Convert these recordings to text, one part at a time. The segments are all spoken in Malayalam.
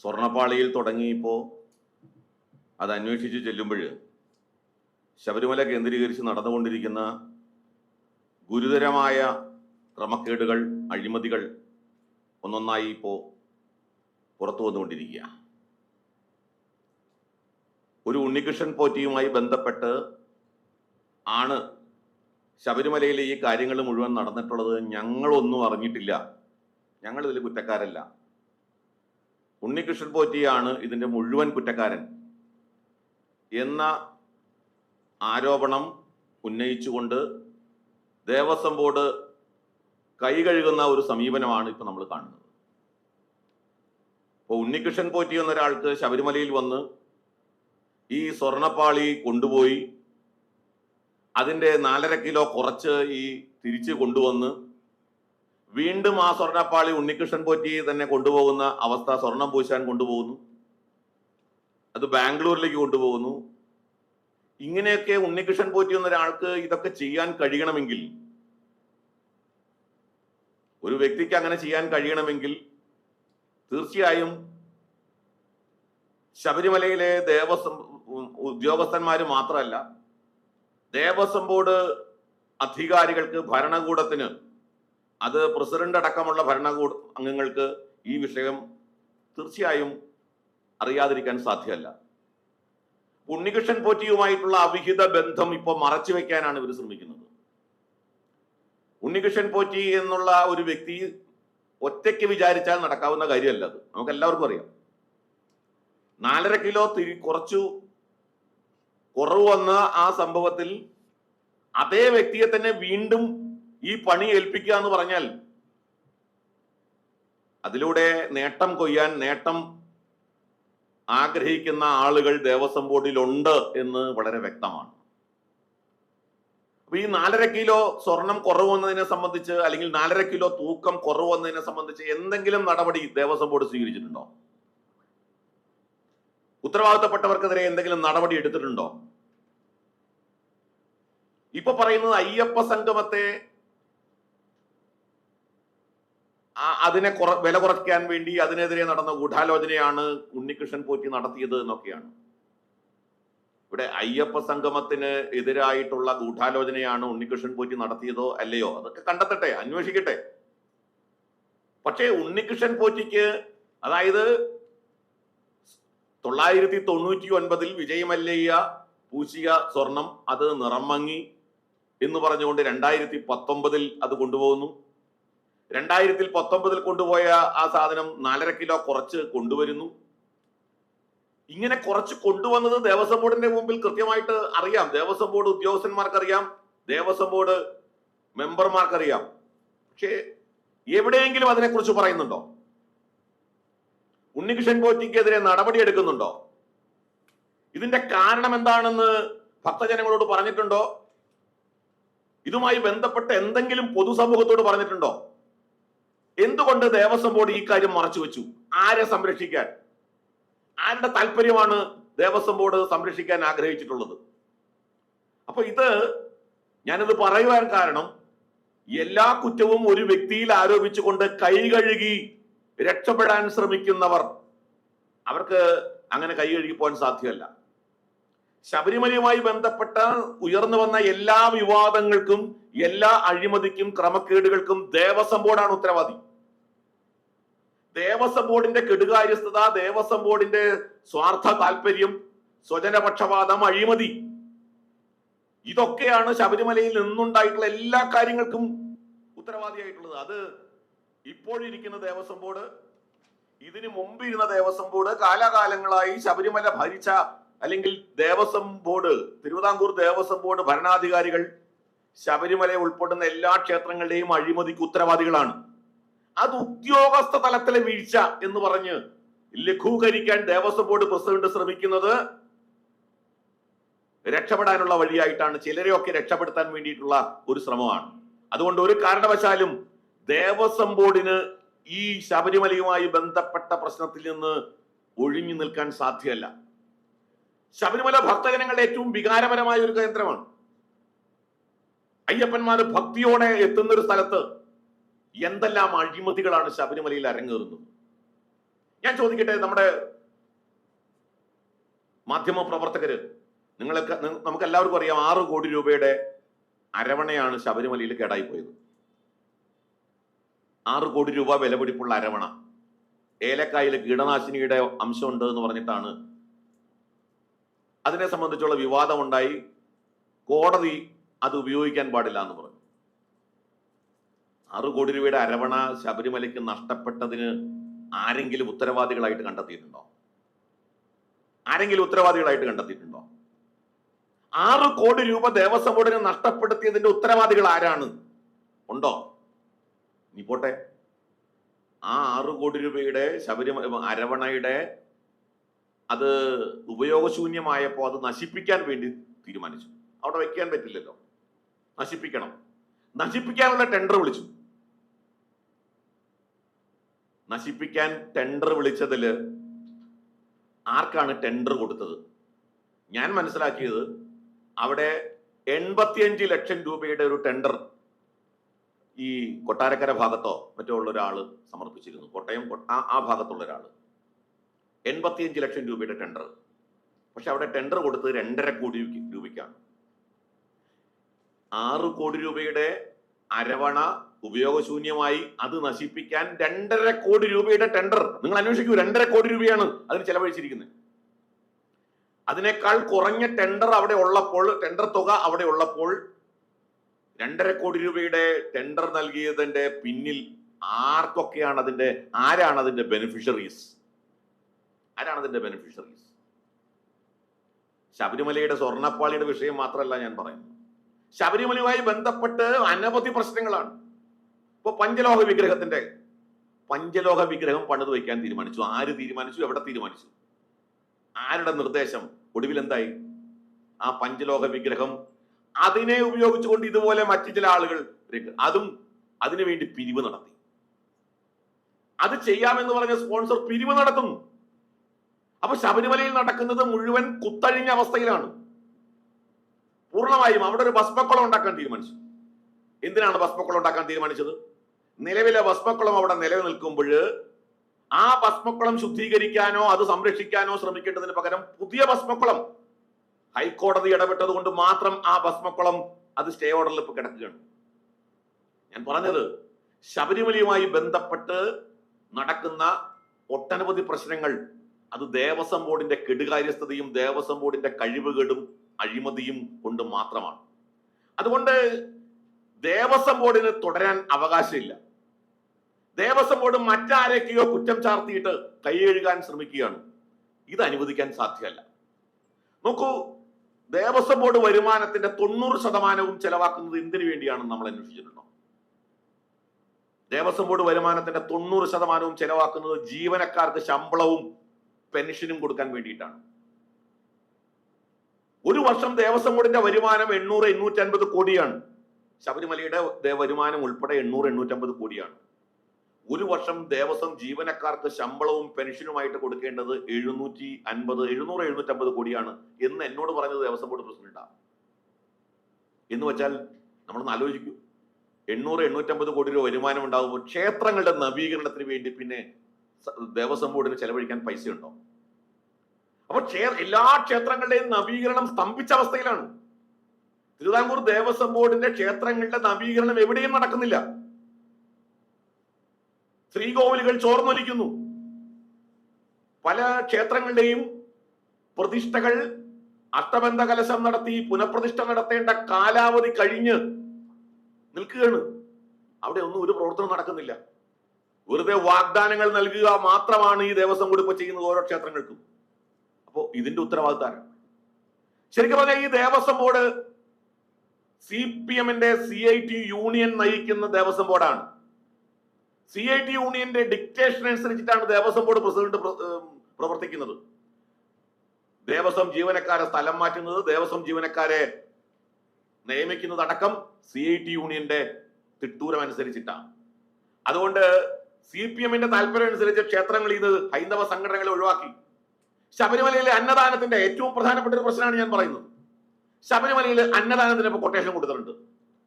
സ്വർണ്ണപ്പാളിയിൽ തുടങ്ങിയപ്പോൾ അത് അന്വേഷിച്ച് ചെല്ലുമ്പോൾ ശബരിമല കേന്ദ്രീകരിച്ച് നടന്നുകൊണ്ടിരിക്കുന്ന ഗുരുതരമായ ക്രമക്കേടുകൾ, അഴിമതികൾ ഒന്നൊന്നായി ഇപ്പോൾ പുറത്തു വന്നുകൊണ്ടിരിക്കുക. ഒരു ഉണ്ണികൃഷ്ണൻ പോറ്റിയുമായി ബന്ധപ്പെട്ട് ആണ് ശബരിമലയിലെ ഈ കാര്യങ്ങൾ മുഴുവൻ നടന്നിട്ടുള്ളത്. ഞങ്ങളൊന്നും അറിഞ്ഞിട്ടില്ല, ഞങ്ങൾ ഇതിൽ കുറ്റക്കാരല്ല, ഉണ്ണികൃഷ്ണൻ പോറ്റിയാണ് ഇതിൻ്റെ മുഴുവൻ കുറ്റക്കാരൻ എന്ന ആരോപണം ഉന്നയിച്ചുകൊണ്ട് ദേവസ്വം ബോർഡ് കൈ കഴുകുന്ന ഒരു സമീപനമാണ് ഇപ്പം നമ്മൾ കാണുന്നത്. ഇപ്പോൾ ഉണ്ണികൃഷ്ണൻ പോറ്റി എന്നൊരാൾക്ക് ശബരിമലയിൽ വന്ന് ഈ സ്വർണ്ണപ്പാളി കൊണ്ടുപോയി അതിൻ്റെ 4.5 കിലോ കുറച്ച് ഈ തിരിച്ച് കൊണ്ടുവന്ന് വീണ്ടും ആ സ്വർണ്ണപ്പാളി ഉണ്ണികൃഷ്ണൻ പോറ്റി തന്നെ കൊണ്ടുപോകുന്ന അവസ്ഥ. സ്വർണം പൂശാൻ കൊണ്ടുപോകുന്നു, അത് ബാംഗ്ലൂരിലേക്ക് കൊണ്ടുപോകുന്നു. ഇങ്ങനെയൊക്കെ ഉണ്ണികൃഷ്ണൻ പോറ്റി എന്നൊരാൾക്ക് ഇതൊക്കെ ചെയ്യാൻ കഴിയണമെങ്കിൽ, ഒരു വ്യക്തിക്ക് അങ്ങനെ ചെയ്യാൻ കഴിയണമെങ്കിൽ തീർച്ചയായും ശബരിമലയിലെ ദേവസ്വം ഉദ്യോഗസ്ഥന്മാർ മാത്രമല്ല, ദേവസ്വം ബോർഡ് അധികാരികൾക്ക്, ഭരണകൂടത്തിന്, അത് പ്രസിഡന്റ് അടക്കമുള്ള ഭരണകൂട അംഗങ്ങൾക്ക് ഈ വിഷയം തീർച്ചയായും അറിയാതിരിക്കാൻ സാധ്യമല്ല. ഉണ്ണികൃഷ്ണൻ പോറ്റിയുമായിട്ടുള്ള അവിഹിത ബന്ധം ഇപ്പോൾ മറച്ചു വെക്കാനാണ് ഇവർ ശ്രമിക്കുന്നത്. ഉണ്ണികൃഷ്ണൻ പോറ്റി എന്നുള്ള ഒരു വ്യക്തി ഒറ്റയ്ക്ക് വിചാരിച്ചാൽ നടക്കാവുന്ന കാര്യമല്ല. അത് നമുക്ക് എല്ലാവർക്കും അറിയാം. 4.5 കിലോ കുറച്ചു കുറവ് വന്ന ആ സംഭവത്തിൽ അതേ വ്യക്തിയെ തന്നെ വീണ്ടും ഈ പണി ഏൽപ്പിക്കുക എന്ന് പറഞ്ഞാൽ അതിലൂടെ നേട്ടം കൊയ്യാൻ, നേട്ടം ആഗ്രഹിക്കുന്ന ആളുകൾ ദേവസ്വം ബോർഡിലുണ്ട് എന്ന് വളരെ വ്യക്തമാണ്. അപ്പൊ ഈ 4.5 കിലോ സ്വർണം കുറവ് വന്നതിനെ സംബന്ധിച്ച്, അല്ലെങ്കിൽ 4.5 കിലോ തൂക്കം കുറവ് വന്നതിനെ സംബന്ധിച്ച് എന്തെങ്കിലും നടപടി ദേവസ്വം ബോർഡ് സ്വീകരിച്ചിട്ടുണ്ടോ? ഉത്തരവാദിത്തപ്പെട്ടവർക്കെതിരെ എന്തെങ്കിലും നടപടി എടുത്തിട്ടുണ്ടോ? ഇപ്പൊ പറയുന്നത് അയ്യപ്പ സംഗമത്തെ അതിനെ വില കുറയ്ക്കാൻ വേണ്ടി അതിനെതിരെ നടന്ന ഗൂഢാലോചനയാണ് ഉണ്ണികൃഷ്ണൻ പോറ്റി നടത്തിയത് എന്നൊക്കെയാണ്. ഇവിടെ അയ്യപ്പ സംഗമത്തിന് എതിരായിട്ടുള്ള ഗൂഢാലോചനയാണ് ഉണ്ണികൃഷ്ണൻ പോറ്റി നടത്തിയതോ അല്ലയോ അതൊക്കെ കണ്ടെത്തട്ടെ, അന്വേഷിക്കട്ടെ. പക്ഷേ ഉണ്ണികൃഷ്ണൻ പോറ്റിക്ക്, അതായത് 999 വിജയ് മല്യയ്യ പൂശിയ സ്വർണം അത് നിറം മങ്ങി എന്ന് പറഞ്ഞുകൊണ്ട് 2019 അത് കൊണ്ടുപോകുന്നു. 2019 കൊണ്ടുപോയ ആ സാധനം 4.5 കിലോ കുറച്ച് കൊണ്ടുവരുന്നു. ഇങ്ങനെ കുറച്ച് കൊണ്ടുവന്നത് ദേവസ്വം ബോർഡിന്റെ മുമ്പിൽ കൃത്യമായിട്ട് അറിയാം. ദേവസ്വം ബോർഡ് ഉദ്യോഗസ്ഥന്മാർക്കറിയാം, ദേവസ്വം ബോർഡ് മെമ്പർമാർക്കറിയാം. പക്ഷേ എവിടെയെങ്കിലും അതിനെക്കുറിച്ച് പറയുന്നുണ്ടോ? ഉണ്ണികൃഷ്ണൻ പോറ്റിക്കെതിരെ നടപടി എടുക്കുന്നുണ്ടോ? ഇതിന്റെ കാരണം എന്താണെന്ന് ഭക്തജനങ്ങളോട് പറഞ്ഞിട്ടുണ്ടോ? ഇതുമായി ബന്ധപ്പെട്ട് എന്തെങ്കിലും പൊതുസമൂഹത്തോട് പറഞ്ഞിട്ടുണ്ടോ? എന്തുകൊണ്ട് ദേവസ്വം ബോർഡ് ഈ കാര്യം മറച്ചു വെച്ചു? ആരെ സംരക്ഷിക്കാൻ? ആരുടെ താല്പര്യമാണ് ദേവസ്വം ബോർഡ് സംരക്ഷിക്കാൻ ആഗ്രഹിച്ചിട്ടുള്ളത്? അപ്പൊ ഞാനിത് പറയുവാൻ കാരണം, എല്ലാ കുറ്റവും ഒരു വ്യക്തിയിൽ ആരോപിച്ചുകൊണ്ട് കൈ കഴുകി രക്ഷപ്പെടാൻ ശ്രമിക്കുന്നവർ, അവർക്ക് അങ്ങനെ കൈ കഴുകി പോകാൻ സാധ്യമല്ല. ശബരിമലയുമായി ബന്ധപ്പെട്ട ഉയർന്നു വന്ന എല്ലാ വിവാദങ്ങൾക്കും, എല്ലാ അഴിമതിക്കും, ക്രമക്കേടുകൾക്കും ദേവസ്വം ബോർഡാണ് ഉത്തരവാദി. ദേവസ്വം ബോർഡിന്റെ കെടുകാര്യസ്ഥത, ദേവസ്വം ബോർഡിന്റെ സ്വാർത്ഥ താല്പര്യം, സ്വജനപക്ഷപാതം, അഴിമതി, ഇതൊക്കെയാണ് ശബരിമലയിൽ നിന്നുണ്ടായിട്ടുള്ള എല്ലാ കാര്യങ്ങൾക്കും ഉത്തരവാദിയായിട്ടുള്ളത്. അത് ഇപ്പോഴിരിക്കുന്ന ദേവസ്വം ബോർഡ്, ഇതിനു മുമ്പിരുന്ന ദേവസ്വം ബോർഡ്, കാലാകാലങ്ങളായി ശബരിമല ഭരിച്ച അല്ലെങ്കിൽ ദേവസ്വം ബോർഡ്, തിരുവിതാംകൂർ ദേവസ്വം ബോർഡ് ഭരണാധികാരികൾ ശബരിമല ഉൾപ്പെടുന്ന എല്ലാ ക്ഷേത്രങ്ങളുടെയും അഴിമതിക്ക് ഉത്തരവാദികളാണ്. അത് ഉദ്യോഗസ്ഥ തലത്തിലെ വീഴ്ച എന്ന് പറഞ്ഞ് ലഘൂകരിക്കാൻ ദേവസ്വം ബോർഡ് പ്രസിഡന്റ് ശ്രമിക്കുന്നത് രക്ഷപ്പെടാനുള്ള വഴിയായിട്ടാണ്. ചിലരെയൊക്കെ രക്ഷപ്പെടുത്താൻ വേണ്ടിയിട്ടുള്ള ഒരു ശ്രമമാണ്. അതുകൊണ്ട് ഒരു കാരണവശാലും ദേവസ്വം ബോർഡിന് ഈ ശബരിമലയുമായി ബന്ധപ്പെട്ട പ്രശ്നത്തിൽ നിന്ന് ഒഴിഞ്ഞു നിൽക്കാൻ സാധ്യമല്ല. ശബരിമല ഭക്തജനങ്ങളുടെ ഏറ്റവും വികാരപരമായ ഒരു കേന്ദ്രമാണ്. അയ്യപ്പന്മാർ ഭക്തിയോടെ എത്തുന്ന ഒരു സ്ഥലത്ത് എന്തെല്ലാം അഴിമതികളാണ് ശബരിമലയിൽ അരങ്ങേറുന്നത്. ഞാൻ ചോദിക്കട്ടെ, നമ്മുടെ മാധ്യമ പ്രവർത്തകര്, നമുക്ക് എല്ലാവർക്കും അറിയാം 6 കോടി രൂപയുടെ അരവണയാണ് ശബരിമലയിൽ കേടായി പോയത്. 6 കോടി രൂപ വിലപിടിപ്പുള്ള അരവണ, ഏലക്കായിൽ കീടനാശിനിയുടെ അംശമുണ്ട് എന്ന് പറഞ്ഞിട്ടാണ് അതിനെ സംബന്ധിച്ചുള്ള വിവാദമുണ്ടായി. കോടതി അത് ഉപയോഗിക്കാൻ പാടില്ല എന്ന് പറഞ്ഞു. 6 കോടി രൂപയുടെ അരവണ ശബരിമലയ്ക്ക് നഷ്ടപ്പെട്ടതിന് ആരെങ്കിലും ഉത്തരവാദികളായിട്ട് കണ്ടെത്തിയിട്ടുണ്ടോ? ആരെങ്കിലും ഉത്തരവാദികളായിട്ട് കണ്ടെത്തിയിട്ടുണ്ടോ? 6 കോടി രൂപ ദേവസ്വം ബോർഡിന് നഷ്ടപ്പെടുത്തിയതിന്റെ ഉത്തരവാദികൾ ആരാണ്? ഉണ്ടോ? നീ പോട്ടെ, ആ 6 കോടി രൂപയുടെ ശബരിമല അരവണയുടെ അത് ഉപയോഗശൂന്യമായപ്പോ അത് നശിപ്പിക്കാൻ വേണ്ടി തീരുമാനിച്ചു. അവിടെ വെക്കാൻ പറ്റില്ലല്ലോ, നശിപ്പിക്കണം. നശിപ്പിക്കാനുള്ള ടെൻഡർ വിളിച്ചു. നശിപ്പിക്കാൻ ടെൻഡർ വിളിച്ചതില് ആർക്കാണ് ടെൻഡർ കൊടുത്തത്? ഞാൻ മനസ്സിലാക്കിയത് അവിടെ 85 ലക്ഷം രൂപയുടെ ഒരു ടെൻഡർ ഈ കൊട്ടാരക്കര ഭാഗത്തോ മറ്റോ ഉള്ള ഒരാൾ സമർപ്പിച്ചിരുന്നു. കോട്ടയം ആ ഭാഗത്തുള്ള ഒരാൾ 85 ലക്ഷം രൂപയുടെ ടെൻഡർ. പക്ഷെ അവിടെ ടെൻഡർ കൊടുത്തത് 2.5 കോടി രൂപയ്ക്കാണ്. 6 കോടി രൂപയുടെ അരവണ ഉപയോഗശൂന്യമായി, അത് നശിപ്പിക്കാൻ 2.5 കോടി രൂപയുടെ ടെൻഡർ. നിങ്ങൾ അന്വേഷിക്കൂ, 2.5 കോടി രൂപയാണ് അതിന് ചെലവഴിച്ചിരിക്കുന്നത്. അതിനേക്കാൾ കുറഞ്ഞ ടെൻഡർ അവിടെ ഉള്ളപ്പോൾ, ടെൻഡർ തുക അവിടെ ഉള്ളപ്പോൾ 2.5 കോടി രൂപയുടെ ടെൻഡർ നൽകിയതിന്റെ പിന്നിൽ ആർക്കൊക്കെയാണ് ആരാണ് അതിന്റെ ബെനിഫിഷ്യറീസ്? ശബരിമലയുടെ സ്വർണ്ണപ്പാളിയുടെ വിഷയം മാത്രമല്ല ഞാൻ പറയുന്നത്. ശബരിമലയുമായി ബന്ധപ്പെട്ട് അനവധി പ്രശ്നങ്ങളാണ്. ഇപ്പൊ പഞ്ചലോഹ വിഗ്രഹം പണിത് വയ്ക്കാൻ തീരുമാനിച്ചു. ആര് തീരുമാനിച്ചു? എവിടെ തീരുമാനിച്ചു? ആരുടെ നിർദ്ദേശം? ഒടുവിൽ എന്തായി? ആ പഞ്ചലോഹ വിഗ്രഹം അതിനെ ഉപയോഗിച്ചുകൊണ്ട് ഇതുപോലെ മറ്റു ചില ആളുകൾ അതിനുവേണ്ടി പിരിവ് നടത്തി. അത് ചെയ്യാമെന്ന് പറഞ്ഞ സ്പോൺസർ പിരിവ് നടത്തുന്നു. അപ്പൊ ശബരിമലയിൽ നടക്കുന്നത് മുഴുവൻ കുത്തഴിഞ്ഞ അവസ്ഥയിലാണ്. പൂർണ്ണമായും അവിടെ ഒരു ഭസ്മക്കുളം ഉണ്ടാക്കാൻ തീരുമാനിച്ചു. എന്തിനാണ് ഭസ്മക്കുളം ഉണ്ടാക്കാൻ തീരുമാനിച്ചത്? നിലവിലെ ഭസ്മക്കുളം അവിടെ നിലനിൽക്കുമ്പോൾ ആ ഭസ്മക്കുളം ശുദ്ധീകരിക്കാനോ അത് സംരക്ഷിക്കാനോ ശ്രമിക്കേണ്ടതിന് പകരം പുതിയ ഭസ്മക്കുളം, ഹൈക്കോടതി ഇടപെട്ടത് കൊണ്ട് മാത്രം ആ ഭസ്മക്കുളം അത് സ്റ്റേ ഓർഡറിൽ ഇപ്പൊ കിടക്കുകയാണ്. ഞാൻ പറഞ്ഞത്, ശബരിമലയുമായി ബന്ധപ്പെട്ട് നടക്കുന്ന ഒട്ടനവധി പ്രശ്നങ്ങൾ അത് ദേവസ്വം ബോർഡിന്റെ കെടുകാര്യസ്ഥതയും ദേവസ്വം ബോർഡിന്റെ കഴിവുകേടും അഴിമതിയും കൊണ്ട് മാത്രമാണ്. അതുകൊണ്ട് ദേവസ്വം ബോർഡിന് തുടരാൻ അവകാശമില്ല. ദേവസ്വം ബോർഡ് മറ്റാരൊക്കെയോ കുറ്റം ചാർത്തിയിട്ട് കൈയെഴുകാൻ ശ്രമിക്കുകയാണ്. ഇത് അനുവദിക്കാൻ സാധ്യമല്ല. നോക്കൂ, ദേവസ്വം ബോർഡ് വരുമാനത്തിന്റെ 90% ചെലവാക്കുന്നത് എന്തിനു വേണ്ടിയാണെന്ന് നമ്മൾ അന്വേഷിച്ചിട്ടുണ്ടോ? ദേവസ്വം ബോർഡ് വരുമാനത്തിന്റെ 90% ചെലവാക്കുന്നത് ജീവനക്കാർക്ക് ശമ്പളവും പെൻഷനും കൊടുക്കാൻ വേണ്ടിയിട്ടാണ്. ഒരു വർഷം ദേവസ്വം ബോർഡിന്റെ വരുമാനം 800-850 കോടിയാണ്. ശബരിമലയുടെ വരുമാനം ഉൾപ്പെടെ 800-850 കോടിയാണ്. ഒരു വർഷം ദേവസ്വം ജീവനക്കാർക്ക് ശമ്പളവും പെൻഷനുമായിട്ട് കൊടുക്കേണ്ടത് 750 കോടിയാണ് എന്ന് എന്നോട് പറഞ്ഞത് ദേവസ്വം ബോർഡ് പ്രസിഡന്റാണ്. എന്ന് വെച്ചാൽ നമ്മളൊന്ന് ആലോചിക്കൂ, 800-850 കോടി രൂപ വരുമാനം ഉണ്ടാകുമ്പോൾ ക്ഷേത്രങ്ങളുടെ നവീകരണത്തിന് വേണ്ടി പിന്നെ ദേവസ്വം ബോർഡിന് ചെലവഴിക്കാൻ പൈസ ഉണ്ടോ? അപ്പൊ എല്ലാ ക്ഷേത്രങ്ങളുടെയും നവീകരണം സ്തംഭിച്ച അവസ്ഥയിലാണ്. തിരുവിതാംകൂർ ദേവസ്വം ബോർഡിന്റെ ക്ഷേത്രങ്ങളുടെ നവീകരണം എവിടെയും നടക്കുന്നില്ല. ശ്രീകോവിലുകൾ ചോർന്നൊലിക്കുന്നു. പല ക്ഷേത്രങ്ങളുടെയും പ്രതിഷ്ഠകൾ അഷ്ടബന്ധ കലശം നടത്തി പുനഃപ്രതിഷ്ഠ നടത്തേണ്ട കാലാവധി കഴിഞ്ഞ് നിൽക്കുകയാണ്. അവിടെ ഒന്നും ഒരു പ്രവർത്തനം നടക്കുന്നില്ല. വെറുതെ വാഗ്ദാനങ്ങൾ നൽകുക മാത്രമാണ് ഈ ദേവസ്വം ബോർഡ് ഇപ്പൊ ചെയ്യുന്നത് ഓരോ ക്ഷേത്രങ്ങൾക്കും. അപ്പോ ഇതിന്റെ ഉത്തരവാദിത്തം ശരിക്കും പറഞ്ഞാൽ ഈ ദേവസ്വം ബോർഡ് CPM-ന്റെ CIT യൂണിയൻ നയിക്കുന്ന ദേവസ്വം ബോർഡാണ്. CIT യൂണിയന്റെ ഡിക്റ്റേഷൻ അനുസരിച്ചിട്ടാണ് ദേവസ്വം ബോർഡ് പ്രസിഡന്റ് പ്രവർത്തിക്കുന്നത്. ദേവസ്വം ജീവനക്കാരെ സ്ഥലം മാറ്റുന്നത്, ദേവസ്വം ജീവനക്കാരെ നിയമിക്കുന്നത് അടക്കം CIT യൂണിയന്റെ തിട്ടൂരം അനുസരിച്ചിട്ടാണ്. അതുകൊണ്ട് CPM-ന്റെ താല്പര്യം അനുസരിച്ച് ക്ഷേത്രങ്ങളിൽ ഇത് ഹൈന്ദവ സംഘടനകളെ ഒഴിവാക്കി. ശബരിമലയിലെ അന്നദാനത്തിന്റെ ഏറ്റവും പ്രധാനപ്പെട്ട ഒരു പ്രശ്നമാണ് ഞാൻ പറയുന്നത്. ശബരിമലയിൽ അന്നദാനത്തിന് ഇപ്പൊ കൊട്ടേഷൻ കൊടുത്തിട്ടുണ്ട്.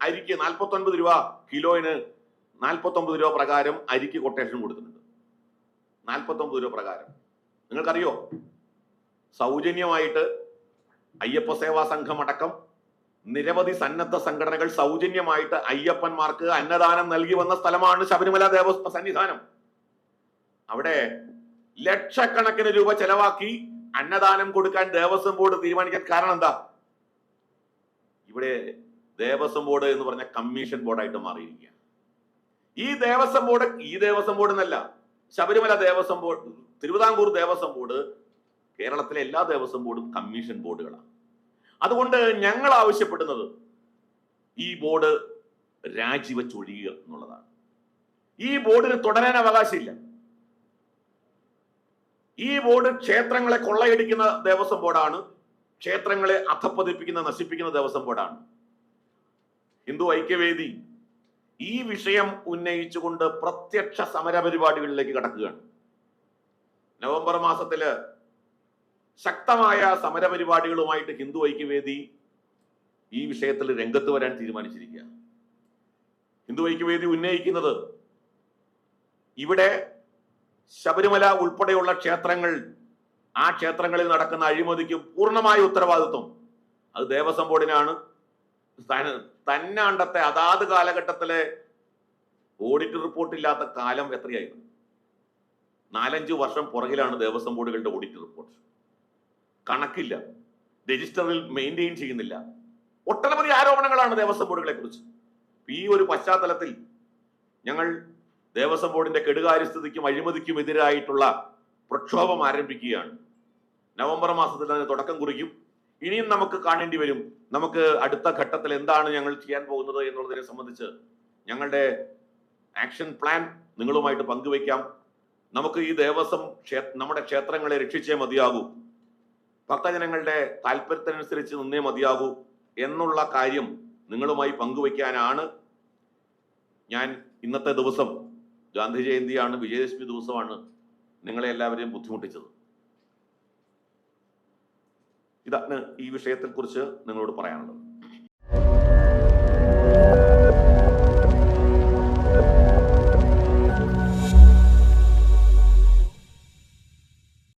അരിക്ക് 49 രൂപ കിലോയിന്, 49 രൂപ പ്രകാരം അരിക്ക് കൊട്ടേഷൻ കൊടുത്തിട്ടുണ്ട്. 49 രൂപ പ്രകാരം. നിങ്ങൾക്കറിയോ, സൗജന്യമായിട്ട് അയ്യപ്പ സേവാ സംഘം അടക്കം നിരവധി സന്നദ്ധ സംഘടനകൾ സൗജന്യമായിട്ട് അയ്യപ്പന്മാർക്ക് അന്നദാനം നൽകി വന്ന സ്ഥലമാണ് ശബരിമല ദേവസ്വം സന്നിധാനം. അവിടെ ലക്ഷക്കണക്കിന് രൂപ ചെലവാക്കി അന്നദാനം കൊടുക്കാൻ ദേവസ്വം ബോർഡ് തീരുമാനിക്കാൻ കാരണം എന്താ? ഇവിടെ ദേവസ്വം ബോർഡ് എന്ന് പറഞ്ഞ കമ്മീഷൻ ബോർഡായിട്ട് മാറിയിരിക്കുക. ഈ ദേവസ്വം ബോർഡ് എന്നല്ല, ശബരിമല ദേവസ്വം ബോർഡ്, തിരുവിതാംകൂർ ദേവസ്വം ബോർഡ്, കേരളത്തിലെ എല്ലാ ദേവസ്വം ബോർഡും കമ്മീഷൻ ബോർഡുകളാണ്. അതുകൊണ്ട് ഞങ്ങൾ ആവശ്യപ്പെടുന്നത് ഈ ബോർഡ് രാജിവെച്ചൊഴിയുക എന്നുള്ളതാണ്. ഈ ബോർഡിന് തുടരാൻ അവകാശമില്ല. ഈ ബോർഡ് ക്ഷേത്രങ്ങളെ കൊള്ളയടിക്കുന്ന ദേവസ്വം ബോർഡാണ്, ക്ഷേത്രങ്ങളെ അധപ്പതിപ്പിക്കുന്ന, നശിപ്പിക്കുന്ന ദേവസ്വം ബോർഡാണ്. ഹിന്ദു ഐക്യവേദി ഈ വിഷയം ഉന്നയിച്ചുകൊണ്ട് പ്രത്യക്ഷ സമര പരിപാടികളിലേക്ക് കടക്കുകയാണ്. നവംബർ മാസത്തില് ശക്തമായ സമരപരിപാടികളുമായിട്ട് ഹിന്ദു ഐക്യവേദി ഈ വിഷയത്തിൽ രംഗത്ത് വരാൻ തീരുമാനിച്ചിരിക്കുക. ഹിന്ദു ഐക്യവേദി ഉന്നയിക്കുന്നത് ഇവിടെ ശബരിമല ഉൾപ്പെടെയുള്ള ക്ഷേത്രങ്ങൾ, ആ ക്ഷേത്രങ്ങളിൽ നടക്കുന്ന അഴിമതിക്ക് പൂർണ്ണമായ ഉത്തരവാദിത്വം അത് ദേവസ്വം ബോർഡിനാണ്. തന്നാണ്ടത്തെ അതാത് കാലഘട്ടത്തിലെ ഓഡിറ്റ് റിപ്പോർട്ട് ഇല്ലാത്ത കാലം എത്രയായിരുന്നു? 4-5 വർഷം പുറകിലാണ് ദേവസ്വം ബോർഡുകളുടെ ഓഡിറ്റ് റിപ്പോർട്ട്. കണക്കില്ല, രജിസ്റ്ററിൽ മെയിൻറ്റെയിൻ ചെയ്യുന്നില്ല. ഒട്ടനവധി ആരോപണങ്ങളാണ് ദേവസ്വം ബോർഡുകളെ കുറിച്ച്. ഈ ഒരു പശ്ചാത്തലത്തിൽ ഞങ്ങൾ ദേവസ്വം ബോർഡിന്റെ കെടുകാര്യസ്ഥിതിക്കും അഴിമതിക്കും എതിരായിട്ടുള്ള പ്രക്ഷോഭം ആരംഭിക്കുകയാണ്. നവംബർ മാസത്തിൽ അതിന് തുടക്കം കുറിക്കും. ഇനിയും നമുക്ക് കാണേണ്ടി വരും. നമുക്ക് അടുത്ത ഘട്ടത്തിൽ എന്താണ് ഞങ്ങൾ ചെയ്യാൻ പോകുന്നത് എന്നുള്ളതിനെ സംബന്ധിച്ച് ഞങ്ങളുടെ ആക്ഷൻ പ്ലാൻ നിങ്ങളുമായിട്ട് പങ്കുവയ്ക്കാം. നമുക്ക് ഈ നമ്മുടെ ക്ഷേത്രങ്ങളെ രക്ഷിച്ചേ മതിയാകൂ, ഭക്തജനങ്ങളുടെ താല്പര്യത്തിനനുസരിച്ച് നിന്നേ മതിയാകൂ എന്നുള്ള കാര്യം നിങ്ങളുമായി പങ്കുവയ്ക്കാനാണ് ഞാൻ ഇന്നത്തെ ദിവസം, ഗാന്ധി ജയന്തിയാണ്, വിജയദശമി ദിവസമാണ്, നിങ്ങളെ എല്ലാവരെയും ബുദ്ധിമുട്ടിച്ചത്. ഇതാണ് ഈ വിഷയത്തെ കുറിച്ച് നിങ്ങളോട് പറയാനുള്ളത്.